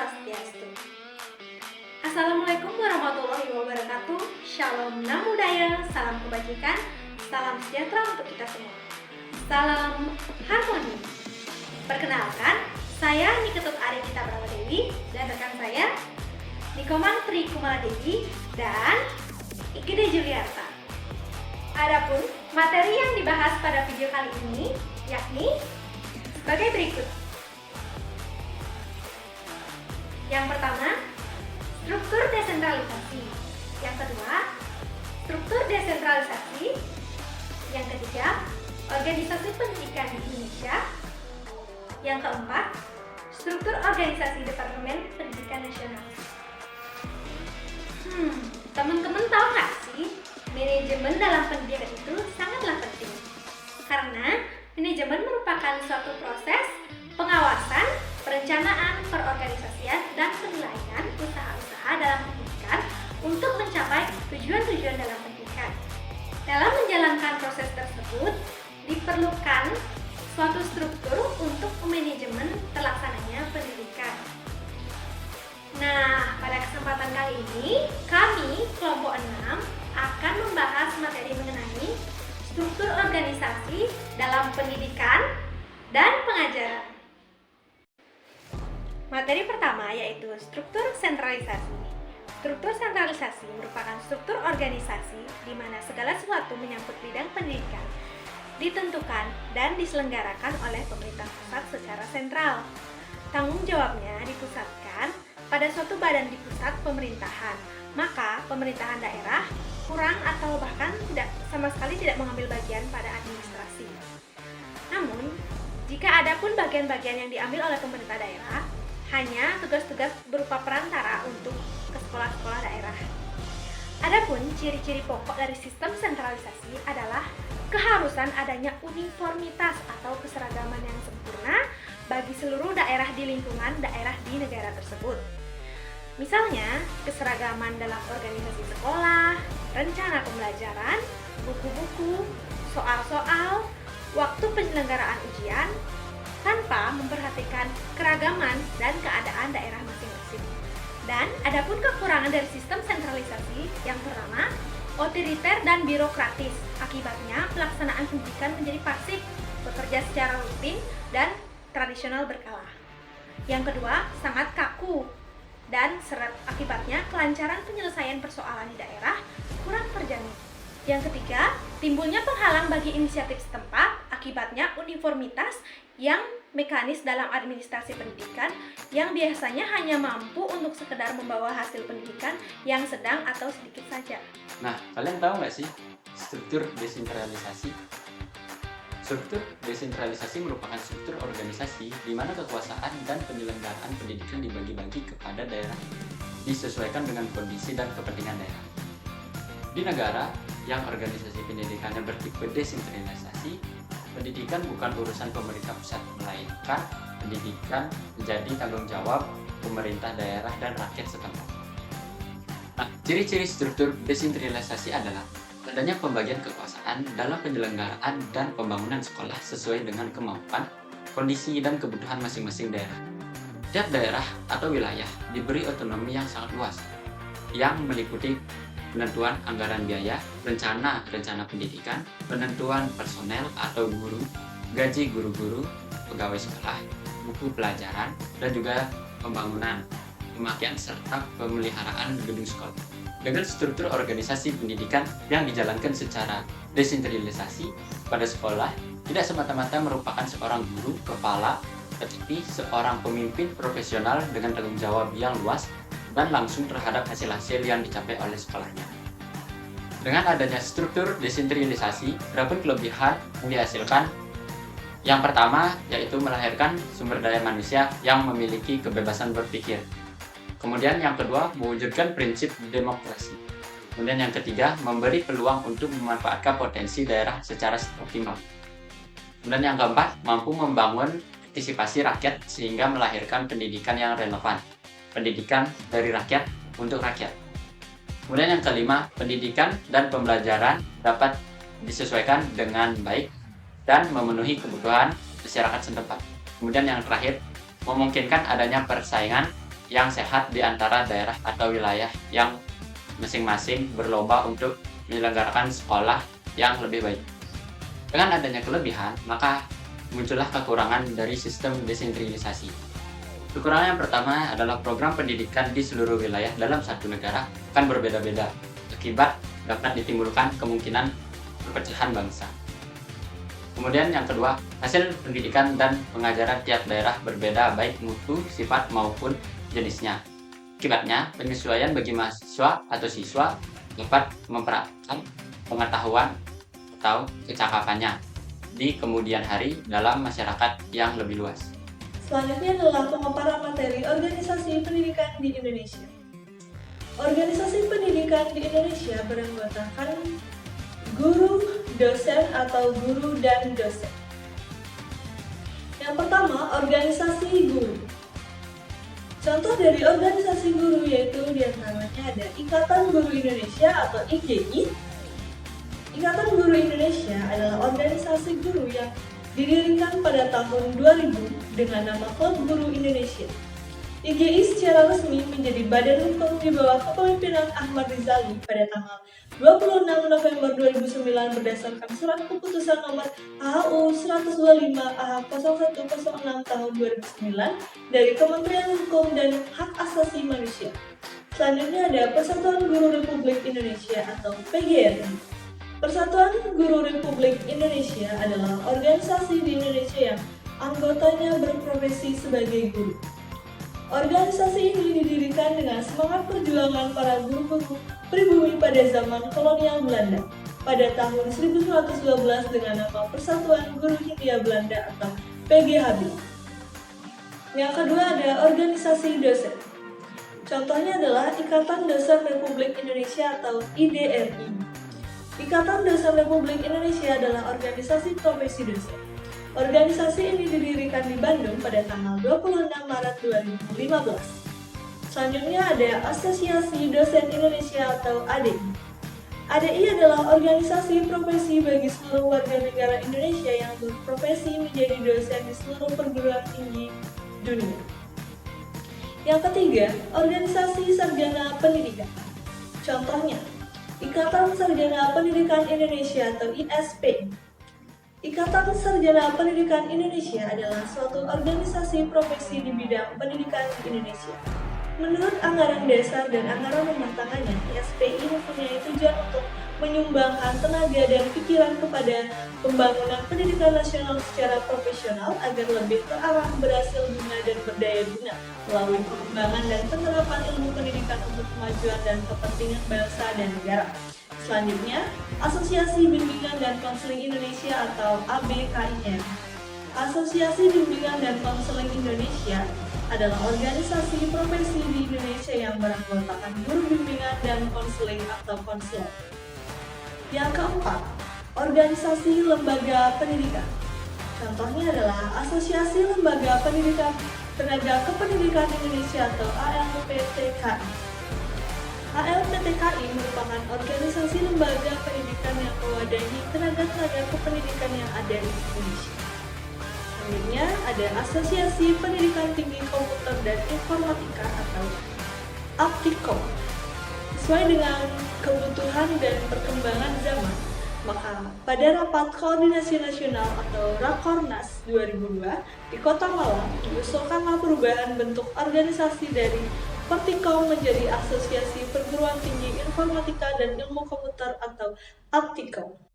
Swastiastu. Assalamualaikum warahmatullahi wabarakatuh. Shalom Namo Buddhaya, salam kebajikan, salam sejahtera untuk kita semua. Salam harmoni. Perkenalkan, saya Niketut Arifita Prawadewi dan rekan saya Nikoman Tri Kumaladewi dan Ikide Juliarta. Adapun materi yang dibahas pada video kali ini yakni sebagai berikut. Yang pertama, struktur desentralisasi. Yang kedua, struktur desentralisasi. Yang ketiga, organisasi pendidikan di Indonesia. Yang keempat, struktur organisasi Departemen Pendidikan Nasional. Teman-teman tahu nggak sih, manajemen dalam pendidikan itu sangatlah penting. Karena manajemen merupakan suatu proses pengawasan, perencanaan, perorganisasian, dan penilaian usaha-usaha dalam pendidikan untuk mencapai tujuan-tujuan dalam pendidikan. Dalam menjalankan proses tersebut, diperlukan suatu struktur untuk manajemen terlaksananya pendidikan. Nah, pada kesempatan kali ini, kami, kelompok 6, akan membahas materi mengenai struktur organisasi dalam pendidikan dan pengajaran. Materi pertama yaitu struktur sentralisasi. Struktur sentralisasi merupakan struktur organisasi di mana segala sesuatu menyangkut bidang pendidikan ditentukan dan diselenggarakan oleh pemerintah pusat secara sentral. Tanggung jawabnya dipusatkan pada suatu badan di pusat pemerintahan, maka pemerintahan daerah kurang atau bahkan sama sekali tidak mengambil bagian pada administrasi. Namun, jika ada pun bagian-bagian yang diambil oleh pemerintah daerah, hanya tugas-tugas berupa perantara untuk ke sekolah-sekolah daerah. Adapun ciri-ciri pokok dari sistem sentralisasi adalah keharusan adanya uniformitas atau keseragaman yang sempurna bagi seluruh daerah di lingkungan daerah di negara tersebut. Misalnya, keseragaman dalam organisasi sekolah, rencana pembelajaran, buku-buku, soal-soal, waktu penyelenggaraan ujian, tanpa memperhatikan keragaman dan keadaan daerah masing-masing. Dan adapun kekurangan dari sistem sentralisasi yang pertama, otoriter dan birokratis. Akibatnya pelaksanaan pendidikan menjadi pasif, bekerja secara rutin dan tradisional berkala. Yang kedua, sangat kaku dan seret. Akibatnya kelancaran penyelesaian persoalan di daerah kurang terjamin. Yang ketiga, timbulnya penghalang bagi inisiatif setempat. Akibatnya uniformitas yang mekanis dalam administrasi pendidikan yang biasanya hanya mampu untuk sekedar membawa hasil pendidikan yang sedang atau sedikit saja. Nah, kalian tahu nggak sih struktur desentralisasi? Struktur desentralisasi merupakan struktur organisasi di mana kekuasaan dan penyelenggaraan pendidikan dibagi-bagi kepada daerah disesuaikan dengan kondisi dan kepentingan daerah. Di negara yang organisasi pendidikannya bertipe desentralisasi, pendidikan bukan urusan pemerintah pusat, melainkan pendidikan menjadi tanggung jawab pemerintah daerah dan rakyat setempat. Nah, ciri-ciri struktur desentralisasi adalah adanya pembagian kekuasaan dalam penyelenggaraan dan pembangunan sekolah sesuai dengan kemampuan, kondisi, dan kebutuhan masing-masing daerah. Tiap daerah atau wilayah diberi otonomi yang sangat luas, yang meliputi penentuan anggaran biaya, rencana pendidikan, penentuan personel atau guru, gaji guru-guru, pegawai sekolah, buku pelajaran, dan juga pembangunan, pemakaian serta pemeliharaan gedung sekolah. Dengan struktur organisasi pendidikan yang dijalankan secara desentralisasi pada sekolah, tidak semata-mata merupakan seorang guru kepala, tetapi seorang pemimpin profesional dengan tanggung jawab yang luas dan langsung terhadap hasil-hasil yang dicapai oleh sekolahnya. Dengan adanya struktur desentralisasi, terdapat kelebihan yang dihasilkan. Yang pertama, yaitu melahirkan sumber daya manusia yang memiliki kebebasan berpikir. Kemudian yang kedua, mewujudkan prinsip demokrasi. Kemudian yang ketiga, memberi peluang untuk memanfaatkan potensi daerah secara optimal. Kemudian yang keempat, mampu membangun partisipasi rakyat sehingga melahirkan pendidikan yang relevan. Pendidikan dari rakyat untuk rakyat. Kemudian yang kelima, pendidikan dan pembelajaran dapat disesuaikan dengan baik dan memenuhi kebutuhan masyarakat setempat. Kemudian yang terakhir, memungkinkan adanya persaingan yang sehat di antara daerah atau wilayah yang masing-masing berlomba untuk menyelenggarakan sekolah yang lebih baik. Dengan adanya kelebihan, maka muncullah kekurangan dari sistem desentralisasi. Kekurangan yang pertama adalah program pendidikan di seluruh wilayah dalam satu negara akan berbeda-beda, akibat dapat ditimbulkan kemungkinan perpecahan bangsa. Kemudian yang kedua, hasil pendidikan dan pengajaran tiap daerah berbeda baik mutu, sifat maupun jenisnya. Akibatnya, penyesuaian bagi mahasiswa atau siswa dapat mempraktikkan pengetahuan atau kecakapannya di kemudian hari dalam masyarakat yang lebih luas. Selanjutnya adalah pemaparan materi organisasi pendidikan di Indonesia. Organisasi pendidikan di Indonesia beranggotakan guru, dosen atau guru dan dosen. Yang pertama, organisasi guru. Contoh dari organisasi guru yaitu diantaranya ada Ikatan Guru Indonesia atau IGI. Ikatan Guru Indonesia adalah organisasi guru yang didirikan pada tahun 2000 dengan nama Klub Guru Indonesia. IGI secara resmi menjadi badan hukum di bawah kepemimpinan Ahmad Rizali pada tanggal 26 November 2009 berdasarkan surat keputusan nomor AHU 125 AH0106 tahun 2009 dari Kementerian Hukum dan Hak Asasi Manusia. Selanjutnya ada Persatuan Guru Republik Indonesia atau PGRI. Persatuan Guru Republik Indonesia adalah organisasi di Indonesia yang anggotanya berprofesi sebagai guru. Organisasi ini didirikan dengan semangat perjuangan para guru-guru pribumi pada zaman kolonial Belanda pada tahun 1912 dengan nama Persatuan Guru Hindia Belanda atau PGHB. Yang kedua ada organisasi dosen. Contohnya adalah Ikatan Dosen Republik Indonesia atau IDRI. Ikatan Dosen Republik Indonesia adalah organisasi profesi dosen. Organisasi ini didirikan di Bandung pada tanggal 26 Maret 2015. Selanjutnya ada Asosiasi Dosen Indonesia atau ADI. ADI adalah organisasi profesi bagi seluruh warga negara Indonesia yang berprofesi menjadi dosen di seluruh perguruan tinggi dunia. Yang ketiga, organisasi sarjana pendidikan. Contohnya, Ikatan Sarjana Pendidikan Indonesia atau ISP. Ikatan Sarjana Pendidikan Indonesia adalah suatu organisasi profesi di bidang pendidikan di Indonesia. Menurut anggaran dasar dan anggaran rumah tangganya, ISPI mempunyai tujuan untuk menyumbangkan tenaga dan pikiran kepada pembangunan pendidikan nasional secara profesional agar lebih terarah, berhasil guna dan berdaya guna melalui pengembangan dan penerapan ilmu pendidikan untuk kemajuan dan kepentingan bangsa dan negara. Selanjutnya, Asosiasi Bimbingan dan Konseling Indonesia atau ABKIN. Asosiasi Bimbingan dan Konseling Indonesia adalah organisasi profesi di Indonesia yang beranggotakan guru bimbingan dan konseling atau konselor. Yang keempat, organisasi lembaga pendidikan. Contohnya adalah Asosiasi Lembaga Pendidikan Tenaga Kependidikan Indonesia atau ALPTKI. ALPTKI merupakan organisasi lembaga pendidikan yang mewadahi tenaga-tenaga kependidikan yang ada di Indonesia. Selanjutnya ada Asosiasi Pendidikan Tinggi Komputer dan Informatika atau APTIKOM. Sesuai dengan kebutuhan dan perkembangan zaman, maka pada rapat koordinasi nasional atau Rakornas 2002 di Kota Malang diusulkanlah perubahan bentuk organisasi dari Pertikom menjadi Asosiasi Perguruan Tinggi Informatika dan Ilmu Komputer atau APTIKOM.